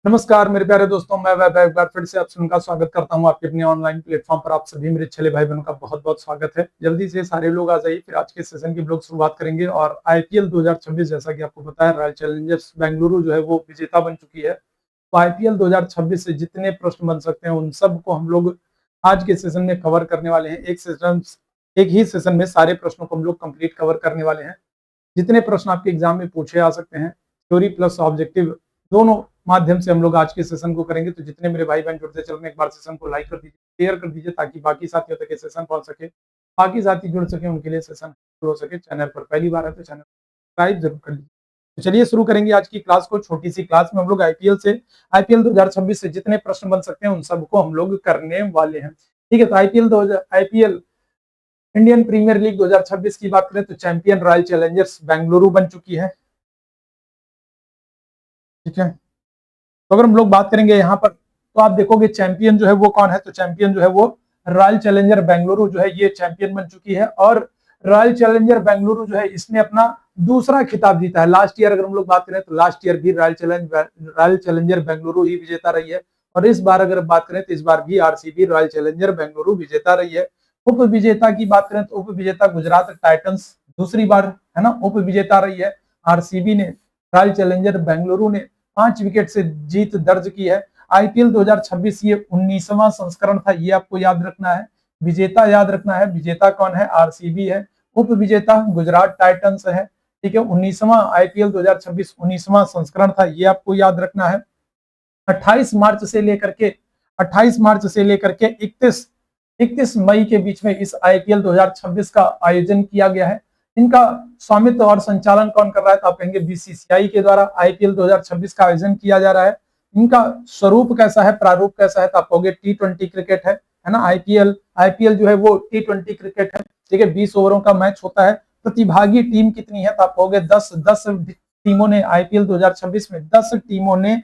नमस्कार मेरे प्यारे दोस्तों, मैं वैभव एक बार फिर से आप सबका स्वागत करता हूं आपके अपने ऑनलाइन प्लेटफॉर्म पर। आप सभी मेरे छले भाई बहनों का बहुत बहुत स्वागत है। जल्दी से सारे लोग आ जाइए, फिर आज के सेशन की हम लोग शुरुआत करेंगे। और आईपीएल 2026 जैसा कि आपको पता है, रॉयल चैलेंजर्स बेंगलुरु जो है वो विजेता बन चुकी है। तो आईपीएल 2026 से जितने प्रश्न बन सकते हैं उन सब को हम लोग आज के सेशन में कवर करने वाले हैं। एक ही सेशन में सारे प्रश्नों को हम लोग कंप्लीट कवर करने वाले हैं। जितने प्रश्न आपके एग्जाम में पूछे आ सकते हैं, थ्योरी प्लस ऑब्जेक्टिव दोनों माध्यम से हम लोग आज के सेशन को करेंगे। तो जितने मेरे भाई बहन जुड़ते चल रहे हैं, एक बार सेशन को लाइक कर दीजिए, शेयर कर दीजिए, ताकि बाकी साथियों तक ये सेशन पहुंच सके, बाकी साथी जुड़ सके, उनके लिए सेशन शुरू हो सके। चैनल पर पहली बार है तो चैनल सब्सक्राइब जरूर कर लीजिए। तो चलिए शुरू करेंगे आज की क्लास को। छोटी सी क्लास में हम लोग आईपीएल 2026 से जितने प्रश्न बन सकते हैं उन सबको हम लोग करने वाले हैं। ठीक है, तो आईपीएल इंडियन प्रीमियर लीग 2026 की बात करें तो चैंपियन रॉयल चैलेंजर्स बेंगलुरु बन चुकी है। ठीक है, तो अगर हम लोग बात करेंगे यहाँ पर तो आप देखोगे चैंपियन जो है वो कौन है। तो चैंपियन जो है वो रॉयल चैलेंजर बेंगलुरु जो है ये चैंपियन बन चुकी है। और रॉयल चैलेंजर बेंगलुरु जो है इसने अपना दूसरा खिताब जीता है। लास्ट ईयर अगर हम लोग बात करें तो लास्ट ईयर भी रॉयल चैलेंजर बेंगलुरु ही विजेता रही है। और इस बार अगर बात करें तो इस बार भी आरसीबी रॉयल चैलेंजर बेंगलुरु विजेता रही है। उप विजेता की बात करें तो उप विजेता गुजरात टाइटंस दूसरी बार है ना उप विजेता रही है। आरसीबी ने रॉयल चैलेंजर बेंगलुरु ने 5 विकेट से जीत दर्ज की है। आईपीएल 2026 ये 19वां संस्करण था, ये आपको याद रखना है। विजेता याद रखना है, विजेता कौन है? आरसीबी है। उप विजेता गुजरात टाइटंस है। ठीक है, 19वां आईपीएल 2026 19वां संस्करण था, ये आपको याद रखना है। 28 मार्च से लेकर के 28 मार्च से लेकर के 31 मई के बीच में इस आईपीएल 2026 का आयोजन किया गया है। इनका स्वामित्व और संचालन कौन कर रहा है? तो आप कहेंगे बीसीसीआई के द्वारा आईपीएल 2026 का आयोजन किया जा रहा है। इनका स्वरूप कैसा है, प्रारूप कैसा है? तो आप कहोगे T20 क्रिकेट है ना। आईपीएल जो है वो T20 क्रिकेट है। ठीक है, 20 ओवरों का मैच होता है। प्रतिभागी टीम कितनी है? तो आप कहोगे 10 टीमों ने आईपीएल 2026 में 10 टीमों ने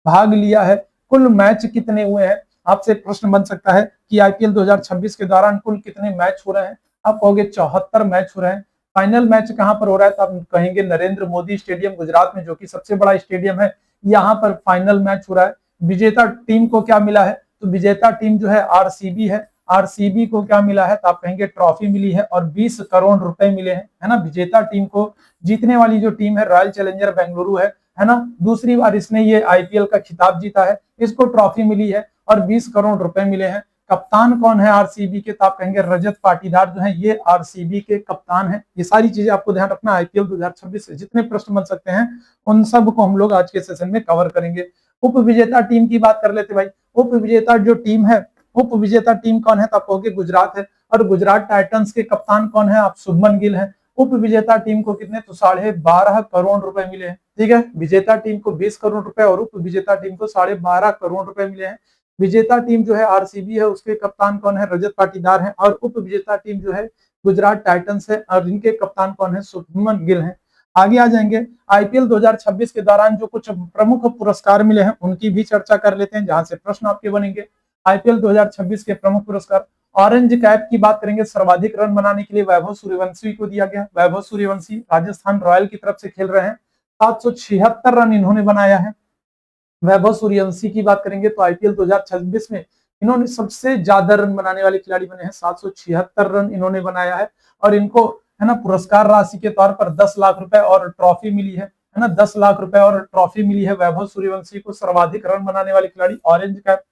भाग लिया है। कुल मैच कितने हुए हैं? आपसे प्रश्न बन सकता है कि आईपीएल 2026 के दौरान कुल कितने मैच हो रहे हैं? आप कहोगे 74 मैच हो रहे हैं। फाइनल मैच कहां पर हो रहा है? तो आप कहेंगे नरेंद्र मोदी स्टेडियम गुजरात में, जो कि सबसे बड़ा स्टेडियम है, यहाँ पर फाइनल मैच हो रहा है। विजेता टीम को क्या मिला है? तो विजेता टीम जो है आरसीबी है। आरसीबी को क्या मिला है? तो आप कहेंगे ट्रॉफी मिली है और 20 करोड़ रुपए मिले हैं, है ना। विजेता टीम को, जीतने वाली जो टीम है रॉयल चैलेंजर बेंगलुरु है ना, दूसरी बार इसने ये आईपीएल का खिताब जीता है, इसको ट्रॉफी मिली है और 20 करोड़ रुपए मिले हैं। कप्तान कौन है आरसीबी के? तो आप कहेंगे रजत पाटीदार जो है ये आरसीबी के कप्तान है। ये सारी चीजें आपको ध्यान रखना। आईपीएल 2026 से जितने प्रश्न बन सकते हैं उन सब को हम लोग आज के सेशन में कवर करेंगे। उप विजेता टीम की बात कर लेते भाई। उप विजेता जो टीम है, उप विजेता टीम कौन है? तो आप कहोगे गुजरात है। और गुजरात टाइटंस के कप्तान कौन है? आप शुभमन गिल है। उप विजेता टीम को कितने? तो 12.5 करोड़ रुपए मिले हैं। ठीक है, विजेता टीम को 20 करोड़ रुपए और उप विजेता टीम को 12.5 करोड़ रुपए मिले हैं। विजेता टीम जो है आरसीबी है, उसके कप्तान कौन है? रजत पाटीदार है। और उप विजेता टीम जो है गुजरात टाइटंस है और इनके कप्तान कौन है? शुभमन गिल है। आगे आ जाएंगे। आईपीएल 2026 के दौरान जो कुछ प्रमुख पुरस्कार मिले हैं उनकी भी चर्चा कर लेते हैं, जहां से प्रश्न आपके बनेंगे। आईपीएल 2026 के प्रमुख पुरस्कार, ऑरेंज कैप की बात करेंगे। सर्वाधिक रन बनाने के लिए वैभव सूर्यवंशी को दिया गया। वैभव सूर्यवंशी राजस्थान रॉयल की तरफ से खेल रहे हैं, 776 रन इन्होंने बनाया है। वैभव सूर्यवंशी की बात करेंगे तो आईपीएल 2026 में इन्होंने सबसे ज्यादा रन बनाने वाले खिलाड़ी बने हैं, 776 रन इन्होंने बनाया है। और इनको है ना पुरस्कार राशि के तौर पर 10 लाख रुपए और ट्रॉफी मिली है ना, 10 लाख रुपए और ट्रॉफी मिली है वैभव सूर्यवंशी को, सर्वाधिक रन बनाने वाले खिलाड़ी, ऑरेंज कैप।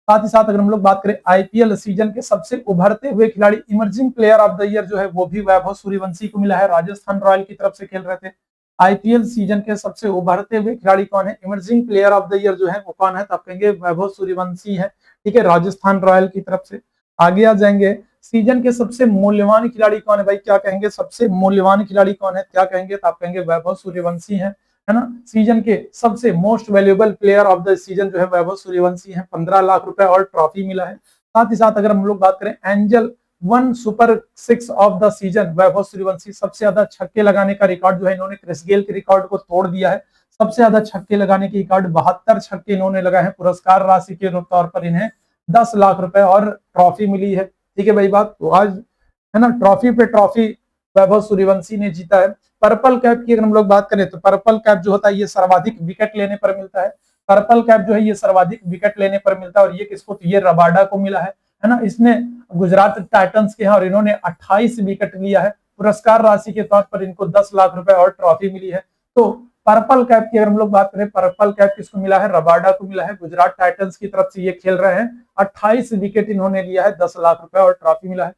साथ ही साथ अगर हम लोग बात करें आईपीएल सीजन के सबसे उभरते हुए खिलाड़ी, emerging player of the year जो है वो भी वैभव सूर्यवंशी को मिला है, राजस्थान रॉयल की तरफ से खेल रहे थे। आईपीएल सीजन के सबसे उभरते हुए खिलाड़ी कौन है? Emerging player of the year जो है वो कौन है? तो आप कहेंगे वैभव सूर्यवंशी है। ठीक है, राजस्थान रॉयल की तरफ से। आगे आ जाएंगे, सीजन के सबसे मूल्यवान खिलाड़ी कौन है भाई? क्या कहेंगे सबसे मूल्यवान खिलाड़ी कौन है? क्या कहेंगे? तो आप कहेंगे वैभव सूर्यवंशी है ना। सीजन के सबसे most valuable player of the season जो है वैभव सूर्यवंशी है, 15 लाख रुपए और ट्रॉफी मिला है। साथ ही साथ अगर हम लोग बात करें Angel 1 super 6 of the season, Vaibhav Suryavanshi सबसे ज्यादा छक्के लगाने का रिकॉर्ड जो है इन्होंने क्रिस गेल के रिकॉर्ड को तोड़ दिया है। सबसे ज्यादा छक्के लगाने की रिकॉर्ड, 72 छक्के इन्होंने लगाए हैं। पुरस्कार राशि के तौर पर इन्हें 10 लाख रुपए और ट्रॉफी मिली है। ठीक है भाई बात, तो आज है ना ट्रॉफी पे ट्रॉफी वैभव सूर्यवंशी ने जीता है। पर्पल कैप की अगर हम लोग बात करें तो पर्पल कैप जो होता है ये सर्वाधिक विकेट लेने पर मिलता है। पर्पल कैप जो है ये सर्वाधिक विकेट लेने पर मिलता है, और ये किसको, तो ये रबाडा को मिला है ना। इसने गुजरात टाइटंस के हैं और इन्होंने 28 विकेट लिया है। पुरस्कार राशि के तौर पर इनको 10 लाख रुपए और ट्रॉफी मिली है। तो पर्पल कैप की अगर हम लोग बात करें, पर्पल कैप किसको मिला है, रबाडा को मिला है। गुजरात टाइटंस की तरफ से ये खेल रहे हैं, 28 विकेट इन्होंने लिया है, 10 लाख रुपए और ट्रॉफी मिला है।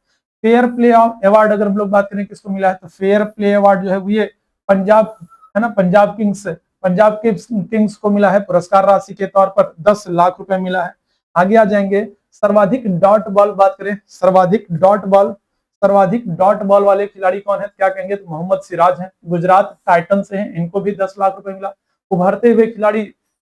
फेयर प्ले अवार्ड अगर हम लोग बात करें किसको मिला है, तो फेयर प्ले अवार्ड जो है ये पंजाब है ना, पंजाब किंग्स को मिला है। पुरस्कार राशि के तौर पर 10 लाख रुपए मिला है। आगे आ जाएंगे, सर्वाधिक डॉट बॉल बात करें, सर्वाधिक डॉट बॉल वाले खिलाड़ी कौन है, क्या कहेंगे, तो मोहम्मद सिराज हैं, गुजरात टाइटन से हैं, इनको भी 10 लाख रुपए मिला। उभरते हुए खिलाड़ी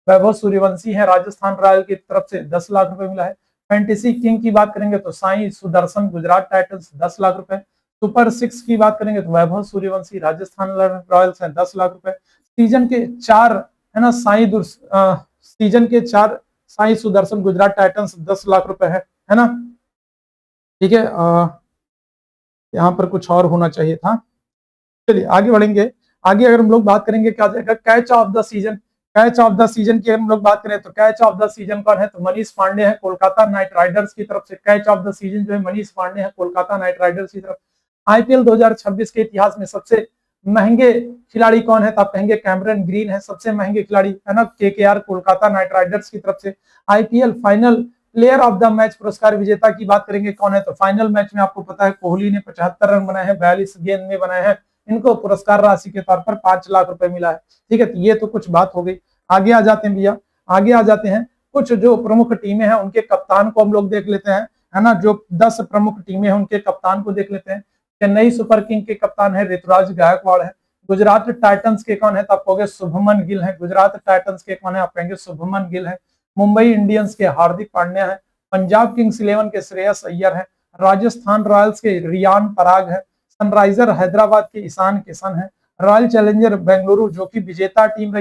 वैभव सूर्यवंशी हैं, राजस्थान रॉयल की तरफ से 10 लाख रुपए मिला है। फैंटेसी किंग की बात करेंगे तो साई सुदर्शन, गुजरात टाइटंस 10 लाख रुपए। सुपर 6 की बात करेंगे तो वैभव सूर्यवंशी, राजस्थान रॉयल्स हैं, 10 लाख रुपए। सीजन के 4 है ना, सीजन के 4 साई सुदर्शन, गुजरात टाइटंस 10 लाख रुपए है ना। ठीक है, यहाँ पर कुछ और होना चाहिए था। चलिए आगे बढ़ेंगे। आगे अगर हम लोग बात करेंगे क्या जाएगा, catch of the season. Catch of the season की अगर हम लोग बात करें तो कैच ऑफ द सीजन कौन है, तो मनीष पांडे है, कोलकाता नाइट राइडर्स की तरफ से। कैच ऑफ द सीजन जो है मनीष पांडे है, कोलकाता नाइट राइडर्स की तरफ। आईपीएल 2026 के इतिहास में सबसे महंगे खिलाड़ी कौन है, तो आप कहेंगे कैमरन ग्रीन है, सबसे महंगे खिलाड़ी है ना, केकेआर कोलकाता नाइट राइडर्स की तरफ से। IPL final player of the match पुरस्कार विजेता की बात करेंगे कौन है, तो फाइनल मैच में आपको पता है कोहली ने 75 रन बनाए हैं, 42 गेंद में बनाए हैं। इनको पुरस्कार राशि के तौर पर 5 लाख रुपए मिला है। ठीक है, तो ये तो कुछ बात हो गई। आगे आ जाते हैं भैया, आगे आ जाते हैं। कुछ जो प्रमुख टीमें हैं उनके कप्तान को हम लोग देख लेते हैं, है ना। जो 10 प्रमुख टीमें हैं उनके कप्तान को देख लेते हैं। चेन्नई सुपर किंग के कप्तान है ऋतुराज गायकवाड़ है। गुजरात टाइटंस के कौन है, तो आप कहोगे शुभमन गिल है, गुजरात टाइटंस के कौन है, आप कहेंगे शुभमन गिल है। मुंबई इंडियंस के हार्दिक पांड्या है। पंजाब किंग्स 11 के श्रेयस अय्यर है। राजस्थान रॉयल्स के रियान पराग है। सनराइजर हैदराबाद के ईशान किशन है। रॉयल चैलेंजर बेंगलुरु जो कि विजेता टीम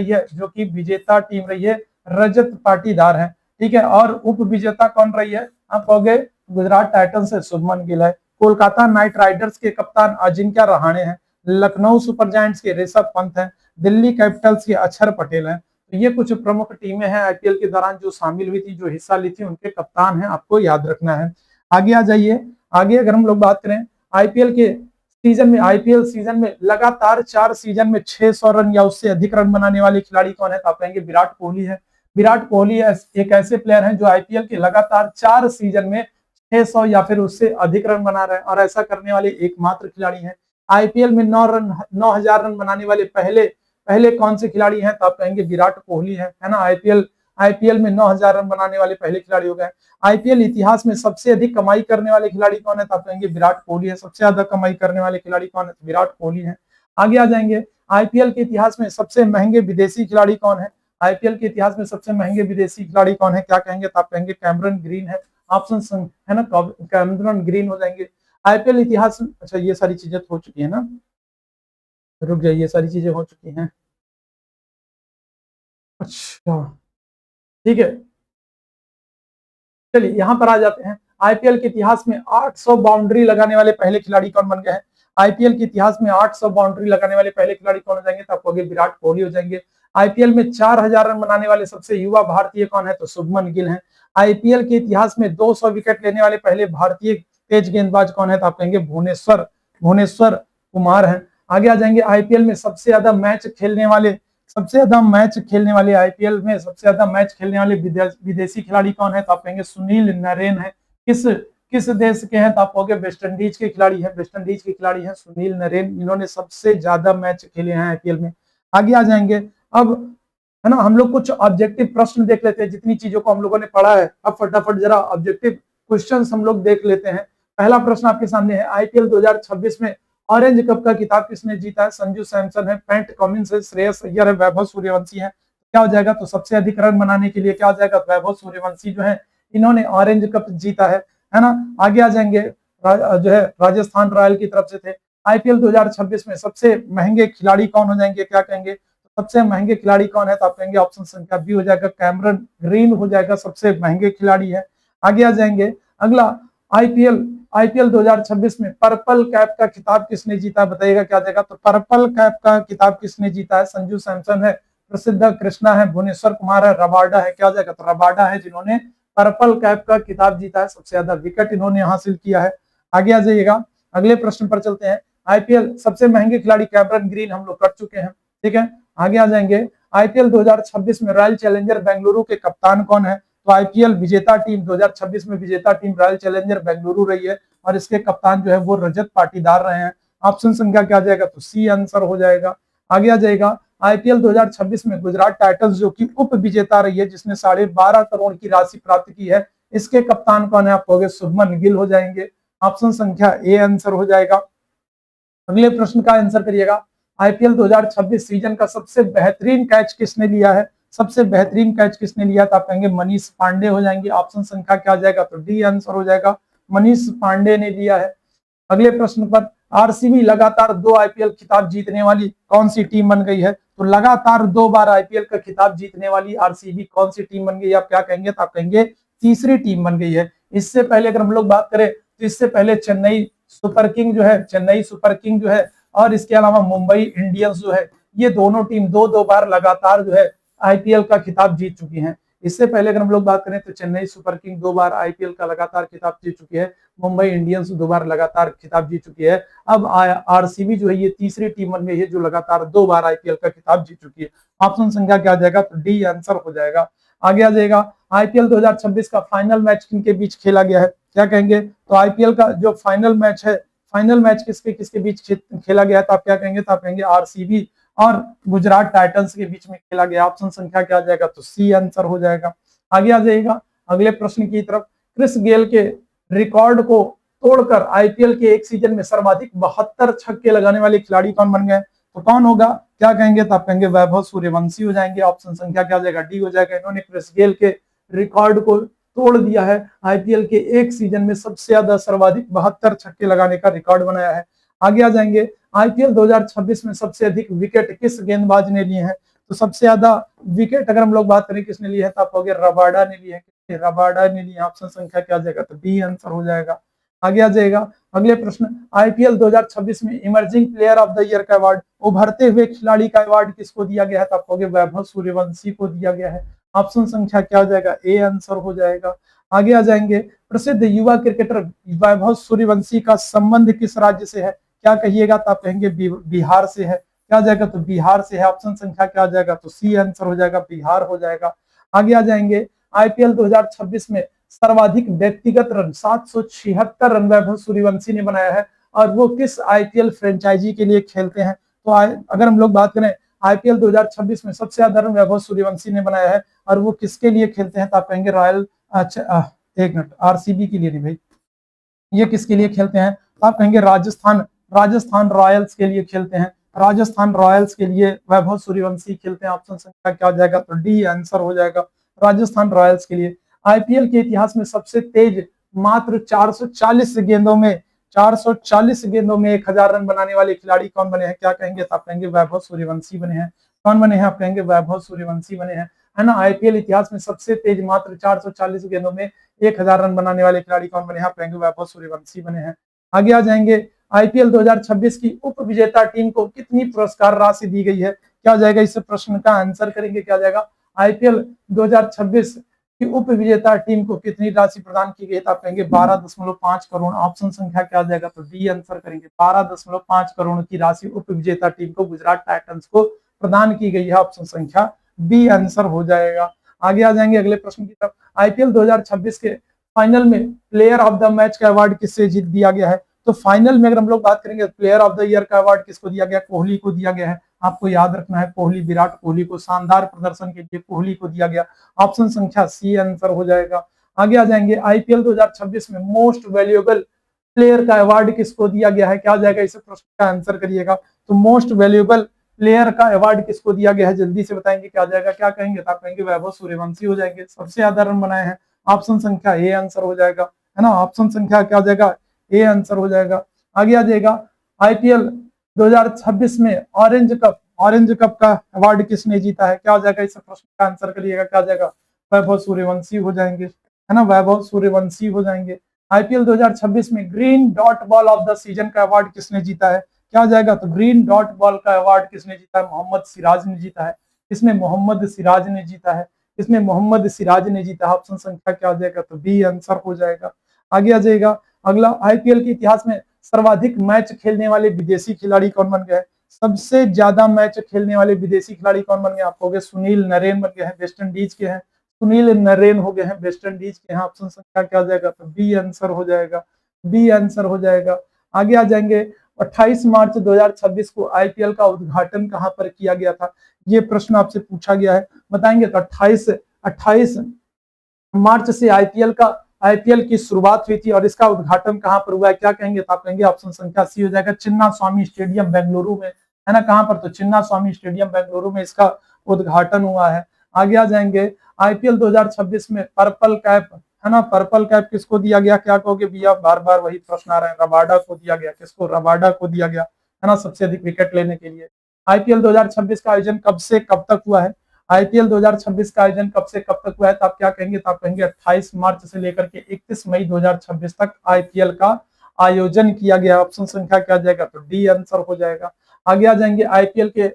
रही है, रजत पाटीदार है। ठीक है, और उप विजेता कौन रही है, आप कहोगे गुजरात टाइटंस से शुभमन गिल है। कोलकाता नाइट राइडर्स के कप्तान अजिंक्य रहाणे हैं। लखनऊ सुपर जायंट्स के ऋषभ पंत हैं। दिल्ली कैपिटल्स के अक्षर पटेल हैं। तो ये कुछ प्रमुख टीमें हैं आईपीएल के दौरान जो शामिल हुई थी, जो हिस्सा ली थी, उनके कप्तान हैं, आपको याद रखना है। आगे आ जाइए। आगे अगर हम लोग बात करें आईपीएल सीजन में लगातार 4 सीजन में 600 रन या उससे अधिक रन बनाने वाले खिलाड़ी कौन है, तो आप कहेंगे विराट कोहली है। विराट कोहली एक ऐसे प्लेयर हैं जो आईपीएल के लगातार 4 सीजन में 600 या फिर उससे अधिक रन बना रहे हैं, और ऐसा करने वाले एकमात्र खिलाड़ी हैं। आईपीएल में 9,000 रन बनाने वाले पहले कौन से खिलाड़ी हैं, तो आप कहेंगे विराट कोहली है ना। आईपीएल में 9,000 रन बनाने वाले पहले खिलाड़ी हो गए। आईपीएल इतिहास में सबसे अधिक कमाई करने वाले खिलाड़ी कौन है, तो आप कहेंगे विराट कोहली है। सबसे ज्यादा कमाई करने वाले खिलाड़ी कौन है, तो विराट कोहली है। आगे आ जाएंगे, आईपीएल के इतिहास में सबसे महंगे विदेशी खिलाड़ी कौन है। आईपीएल के इतिहास में सबसे महंगे विदेशी खिलाड़ी कौन है, क्या कहेंगे, तो आप कहेंगे कैमरन ग्रीन है। ऑप्शन है ना, कैमरन ग्रीन हो जाएंगे। आईपीएल इतिहास, अच्छा ये सारी चीजें हो चुकी है ना, रुक जाइए, ये सारी चीजें हो चुकी हैं। अच्छा ठीक है, चलिए यहां पर आ जाते हैं। आईपीएल के इतिहास में 800 बाउंड्री लगाने वाले पहले खिलाड़ी कौन बन गए हैं। आईपीएल के इतिहास में 800 बाउंड्री लगाने वाले पहले खिलाड़ी कौन हो जाएंगे, तो आप कहोगे विराट कोहली हो जाएंगे। आईपीएल में 4000 रन बनाने वाले सबसे युवा भारतीय कौन है, तो शुभमन गिल है। आईपीएल के इतिहास में 200 विकेट लेने वाले पहले भारतीय तेज गेंदबाज कौन है, तो आप कहेंगे भुवनेश्वर कुमार है। आगे आ जाएंगे, आईपीएल में सबसे ज्यादा मैच खेलने वाले आईपीएल में सबसे ज्यादा मैच खेलने वाले विदेशी खिलाड़ी कौन है, तो आप कहेंगे सुनील नरेन है। किस देश के हैं, तो आप कहोगे वेस्ट इंडीज के खिलाड़ी हैं सुनील नरेन। इन्होंने सबसे ज्यादा मैच खेले हैं आईपीएल में। आगे आ जाएंगे, अब है ना हम लोग कुछ ऑब्जेक्टिव प्रश्न देख लेते हैं। जितनी चीजों को हम लोगों ने पढ़ा है, अब फटाफट जरा ऑब्जेक्टिव क्वेश्चंस हम लोग देख लेते हैं। पहला प्रश्न आपके सामने है, आईपीएल 2026 में ऑरेंज कप का खिताब किसने जीता है। संजू सैमसन है, पैट कमिंस है, श्रेयस अय्यर है, वैभव सूर्यवंशी है। क्या हो जाएगा, तो सबसे अधिक रन बनाने के लिए क्या हो जाएगा, वैभव सूर्यवंशी जो है इन्होंने ऑरेंज कप जीता है ना। आगे आ जाएंगे, जो है राजस्थान रॉयल की तरफ से थे। आईपीएल 2026 में सबसे महंगे खिलाड़ी कौन हो जाएंगे, क्या कहेंगे, सबसे महंगे खिलाड़ी कौन है, तो आप कहेंगे ऑप्शन संख्या बी हो जाएगा, कैमरन ग्रीन हो जाएगा, सबसे महंगे खिलाड़ी है। आगे आ जाएंगे, अगला आईपीएल 2026 में पर्पल कैप का खिताब किसने जीता, बताइएगा क्या जाएगा, तो पर्पल कैप का खिताब किसने जीता है, संजू सैमसन है। प्रसिद्ध कृष्णा है, भुवनेश्वर कुमार है, रबाडा है, क्या हो जाएगा, तो रबाडा है जिन्होंने पर्पल कैप का खिताब जीता है, सबसे ज्यादा विकेट इन्होंने हासिल किया है। आगे आ जाइएगा, अगले प्रश्न पर चलते हैं। आईपीएल सबसे महंगे खिलाड़ी कैमरन ग्रीन हम लोग कर चुके हैं, ठीक है। आगे आ जाएंगे, आईपीएल 2026 में रॉयल चैलेंजर बेंगलुरु के कप्तान कौन है, तो आईपीएल विजेता टीम 2026 में विजेता टीम रॉयल चैलेंजर बेंगलुरु रही है और इसके कप्तान जो है वो रजत पाटीदार रहे हैं। ऑप्शन संख्या क्या आ जाएगा, तो सी आंसर हो जाएगा। आगे आ जाएगा, आईपीएल 2026 में गुजरात टाइटंस जो कि उप विजेता रही है, जिसने 12.5 करोड़ की राशि प्राप्त की है, इसके कप्तान कौन है, आप कहोगे शुभमन गिल हो जाएंगे। ऑप्शन संख्या ए आंसर हो जाएगा। अगले प्रश्न का आंसर करिएगा, आईपीएल 2026 सीजन का सबसे बेहतरीन कैच किसने लिया है, सबसे बेहतरीन कैच किसने लिया, तो आप कहेंगे मनीष पांडे हो जाएंगे। ऑप्शन संख्या क्या आ जाएगा, तो डी आंसर हो जाएगा, मनीष पांडे ने लिया है। अगले प्रश्न पर, आरसीबी लगातार 2 आईपीएल खिताब जीतने वाली कौन सी टीम बन गई है, तो लगातार 2 बार आईपीएल का खिताब जीतने वाली आरसीबी कौन सी टीम बन गई, आप क्या कहेंगे, तो आप कहेंगे तीसरी टीम बन गई है। इससे पहले अगर हम लोग बात करें तो इससे पहले चेन्नई सुपर किंग जो है और इसके अलावा मुंबई इंडियंस जो है, ये दोनों टीम 2-2 बार लगातार जो है आईपीएल का खिताब जीत चुकी हैं। इससे पहले अगर हम लोग बात करें तो चेन्नई सुपर किंग 2 बार आईपीएल का लगातार खिताब जीत चुकी है, मुंबई इंडियंस 2 बार लगातार खिताब जीत चुकी है। अब आरसीबी जो है ये तीसरी टीम बन गई है जो लगातार 2 बार आईपीएल का खिताब जीत चुकी है। ऑप्शन संख्या क्या आ जाएगा, तो डी आंसर हो जाएगा। आगे आ जाएगा, आईपीएल 2026 का फाइनल मैच किनके बीच खेला गया है, क्या कहेंगे, तो आईपीएल का जो फाइनल मैच है, फाइनल मैच किसके किसके बीच खेला गया है, तो आप क्या कहेंगे, तो आप कहेंगे आरसीबी और गुजरात टाइटंस के बीच में खेला गया। ऑप्शन संख्या क्या आ जाएगा, तो सी आंसर हो जाएगा। आगे आ जाएगा अगले प्रश्न की तरफ, क्रिस गेल के रिकॉर्ड को तोड़कर आईपीएल के एक सीजन में सर्वाधिक 72 छक्के लगाने वाले खिलाड़ी कौन बन गए, तो कौन होगा, क्या कहेंगे, तो आप कहेंगे वैभव सूर्यवंशी हो जाएंगे। ऑप्शन संख्या क्या आ जाएगा, डी हो जाएगा। इन्होंने क्रिस गेल के रिकॉर्ड को तोड़ दिया है, आईपीएल के एक सीजन में सबसे ज्यादा सर्वाधिक 72 छक्के लगाने का रिकॉर्ड बनाया है। आगे आ जाएंगे, आईपीएल 2026 में सबसे अधिक विकेट किस गेंदबाज ने लिए हैं, तो सबसे ज्यादा विकेट अगर हम लोग बात करें किसने लिए है, तो आप कहोगे रबाडा ने लिए है, रबाडा ने लिए। ऑप्शन संख्या क्या आ जाएगा, तो डी आंसर हो जाएगा। आगे आ जाएगा अगले प्रश्न, आईपीएल 2026 में emerging player of the year का अवार्ड, उभरते हुए खिलाड़ी का अवार्ड किसको दिया गया है, तो आप कहोगे वैभव सूर्यवंशी को दिया गया है। ऑप्शन संख्या क्या हो जाएगा, ए आंसर हो जाएगा। आगे आ जाएंगे, प्रसिद्ध युवा क्रिकेटर वैभव सूर्यवंशी का संबंध किस राज्य से है, क्या कहिएगा, तो आप कहेंगे बिहार से है, क्या आ जाएगा, तो बिहार से है। ऑप्शन संख्या क्या आ जाएगा, तो सी आंसर हो जाएगा, बिहार हो जाएगा। आगे आ जाएंगे, आईपीएल 2026 में सर्वाधिक व्यक्तिगत रन 776 रन वैभव सूर्यवंशी ने बनाया है और वो किस आईपीएल फ्रेंचाइजी के लिए खेलते हैं, तो अगर हम लोग बात करें आईपीएल 2026 में सबसे ज्यादा रन वैभव सूर्यवंशी ने बनाया है और वो किसके लिए खेलते हैं, तो आप कहेंगे रॉयल, अच्छा एक मिनट, आरसीबी के लिए नहीं भाई, ये किसके लिए खेलते हैं, तो आप कहेंगे राजस्थान रॉयल्स के लिए खेलते हैं, राजस्थान रॉयल्स के लिए वैभव सूर्यवंशी खेलते हैं। ऑप्शन संख्या क्या हो जाएगा, तो डी आंसर हो जाएगा, राजस्थान रॉयल्स के लिए। आईपीएल के इतिहास में सबसे तेज मात्र 440 गेंदों में 1000 रन बनाने वाले खिलाड़ी कौन बने हैं, क्या कहेंगे, तो आप कहेंगे वैभव सूर्यवंशी बने हैं। कौन बने हैं, आप कहेंगे वैभव सूर्यवंशी बने हैं, है ना। आईपीएल इतिहास में सबसे तेज मात्र 440 गेंदों में 1000 रन बनाने वाले खिलाड़ी कौन बने हैं, आप कहेंगे वैभव सूर्यवंशी बने हैं। आगे आ जाएंगे, आईपीएल 2026 की उप विजेता टीम को कितनी पुरस्कार राशि दी गई है, क्या हो जाएगा, इस प्रश्न का आंसर करेंगे, क्या जाएगा, आईपीएल 2026 की उप विजेता टीम को कितनी राशि प्रदान की गई, तो आप कहेंगे 12.5 करोड़। ऑप्शन संख्या क्या आ जाएगा, तो डी आंसर करेंगे, 12.5 करोड़ की राशि उप विजेता टीम को गुजरात टाइटंस को प्रदान की गई है। ऑप्शन संख्या बी आंसर हो जाएगा। आगे आ जाएंगे अगले प्रश्न की तरफ, आईपीएल 2026 के फाइनल में प्लेयर ऑफ द मैच का अवार्ड किससे जीत दिया गया है, तो फाइनल में अगर हम लोग बात करेंगे प्लेयर ऑफ द ईयर का अवार्ड किसको दिया गया, कोहली को दिया गया है। आपको याद रखना है कोहली, विराट कोहली को शानदार प्रदर्शन के लिए कोहली को दिया गया। ऑप्शन संख्या सी आंसर हो जाएगा। आगे आ जाएंगे, आईपीएल 2026 में मोस्ट वैल्यूएबल प्लेयर का अवार्ड किसको दिया गया है, क्या जाएगा, इस प्रश्न का आंसर करिएगा। तो मोस्ट वैल्यूएबल प्लेयर का अवार्ड किसको दिया गया है, जल्दी से बताएंगे, क्या जाएगा, क्या कहेंगे, तो आप कहेंगे वैभव सूर्यवंशी हो जाएंगे, सबसे ज्यादा रन बनाए हैं। ऑप्शन संख्या ए आंसर हो जाएगा, है ना। ऑप्शन संख्या क्या हो जाएगा, ए आंसर हो जाएगा। आगे आ जाएगा, आईपीएल 2026 में ऑरेंज कप का अवार्ड किसने जीता है, क्या हो जाएगा, इस प्रश्न का आंसर करिएगा, क्या जाएगा, वैभव सूर्यवंशी हो जाएंगे, है ना, वैभव सूर्यवंशी हो जाएंगे। आईपीएल 2026 में green dot ball of the season का अवार्ड किसने जीता है, क्या हो जाएगा, तो ग्रीन डॉट बॉल का अवार्ड किसने जीता है, मोहम्मद सिराज ने जीता है। इसमें मोहम्मद सिराज ने जीता है, इसमें मोहम्मद सिराज ने जीता। ऑप्शन संख्या क्या आ जाएगा, तो बी आंसर हो जाएगा। आगे आ जाएगा अगला, आईपीएल के इतिहास में सर्वाधिक मैच खेलने वाले विदेशी खिलाड़ी कौन बन गए? सबसे ज्यादा मैच खेलने वाले विदेशी खिलाड़ी कौन बन गए? आप कहोगे सुनील नरेन बन गए हैं, वेस्ट इंडीज के हैं। सुनील नरेन हो गए हैं, वेस्ट इंडीज के हैं। ऑप्शन संख्या क्या आ जाएगा, तो बी आंसर हो जाएगा, बी आंसर हो जाएगा। आगे आ जाएंगे, 28 मार्च 2026 को आईपीएल का उद्घाटन कहां पर किया गया था? ये प्रश्न आपसे पूछा गया है, बताएंगे तो 28 मार्च से आईपीएल की शुरुआत हुई थी और इसका उद्घाटन कहां पर हुआ है? क्या कहेंगे, तो आप कहेंगे ऑप्शन संख्या सी हो जाएगा, चिन्ना स्वामी स्टेडियम बेंगलुरु में, है ना। कहां पर, तो चिन्ना स्वामी स्टेडियम बेंगलुरु में इसका उद्घाटन हुआ है। आगे आ जाएंगे, आईपीएल 2026 में पर्पल कैप, है ना, पर्पल कैप किसको दिया गया? क्या कहोगे भैया, बार बार वही प्रश्न आ रहा है, रबाडा को दिया गया। किसको? रबाडा को दिया गया, है ना, सबसे अधिक विकेट लेने के लिए। आईपीएल 2026 का आयोजन कब से कब तक हुआ है? आईपीएल 2026 का आयोजन कब से कब तक हुआ है? तो आप क्या कहेंगे, तो आप कहेंगे 28 मार्च से लेकर के 31 मई 2026 तक आईपीएल का आयोजन किया गया। ऑप्शन संख्या क्या आ जाएगा, तो डी आंसर हो जाएगा। आगे आ जाएंगे, आईपीएल के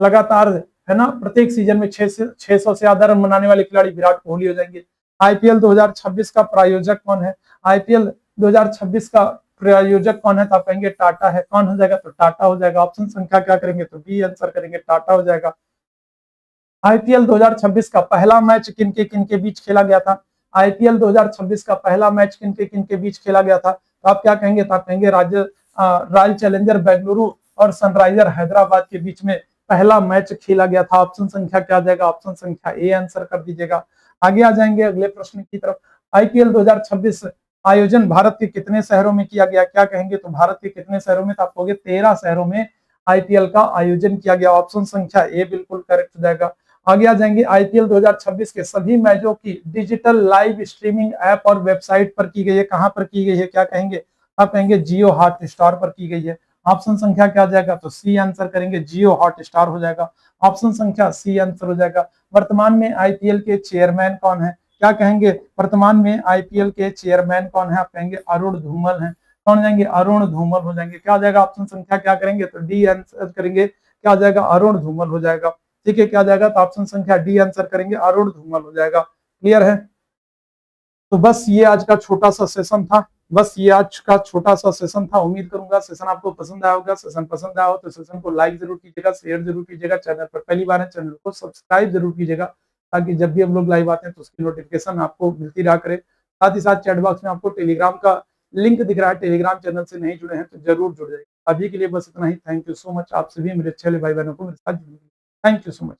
लगातार, है ना, प्रत्येक सीजन में 600 से ज्यादा रन बनाने वाले खिलाड़ी विराट कोहली हो जाएंगे। आईपीएल 2026 का प्रायोजक कौन है? आईपीएल 2026 का प्रायोजक कौन है? तो आप कहेंगे टाटा है। कौन हो जाएगा, तो टाटा हो जाएगा। ऑप्शन संख्या क्या करेंगे, तो बी आंसर करेंगे, टाटा हो जाएगा। आईपीएल 2026 का पहला मैच किन के बीच खेला गया था? आईपीएल 2026 का पहला मैच किन के बीच खेला गया था? तो आप क्या कहेंगे, तो आप कहेंगे रॉयल चैलेंजर बेंगलुरु और सनराइजर हैदराबाद के बीच में पहला मैच खेला गया था। ऑप्शन संख्या क्या आ जाएगा, ऑप्शन संख्या ए आंसर कर दीजिएगा। आगे आ जाएंगे अगले प्रश्न की तरफ, आईपीएल 2026 आयोजन भारत के कितने शहरों में किया गया? क्या कहेंगे, तो भारत के कितने शहरों में? तो आप कहोगे 13 शहरों में आईपीएल का आयोजन किया गया। ऑप्शन संख्या ए बिल्कुल करेक्ट हो जाएगा। आगे आ जाएंगे, आईपीएल 2026 के सभी मैचों की डिजिटल लाइव स्ट्रीमिंग ऐप और वेबसाइट पर की गई है। कहां पर की गई है? क्या कहेंगे, आप कहेंगे जियो हॉट स्टार पर की गई है। ऑप्शन संख्या क्या आ जाएगा, तो सी आंसर करेंगे, जियो हॉट स्टार हो जाएगा। ऑप्शन संख्या सी आंसर हो जाएगा। वर्तमान में आईपीएल के चेयरमैन कौन है? क्या कहेंगे, वर्तमान में आईपीएल के चेयरमैन कौन है? आप कहेंगे अरुण धूमल है। कौन हो जाएंगे, अरुण धूमल हो जाएंगे। क्या आ जाएगा, ऑप्शन संख्या क्या करेंगे, तो डी आंसर करेंगे। क्या आ जाएगा, अरुण धूमल हो जाएगा। ठीक है, क्या आ जाएगा, तो ऑप्शन संख्या डी आंसर करेंगे, अरुण धूमल हो जाएगा। क्लियर है? तो बस ये आज का छोटा सा सेशन था, बस ये आज का छोटा सा सेशन था। उम्मीद करूंगा सेशन आपको पसंद आया होगा। सेशन पसंद आया हो तो सेशन को लाइक जरूर कीजिएगा, शेयर जरूर कीजिएगा। चैनल पर पहली बार है, चैनल को सब्सक्राइब जरूर कीजिएगा, ताकि जब भी हम लोग लाइव आते हैं तो उसकी नोटिफिकेशन आपको मिलती रहा करे। साथ ही साथ चैट बॉक्स में आपको टेलीग्राम का लिंक दिख रहा है, टेलीग्राम चैनल से नहीं जुड़े हैं तो जरूर जुड़ जाइए। अभी के लिए बस इतना ही। थैंक यू सो मच, आप सभी मेरे अच्छे भाई बहनों को मेरे साथ जुड़ने के लिए। Thank you so much.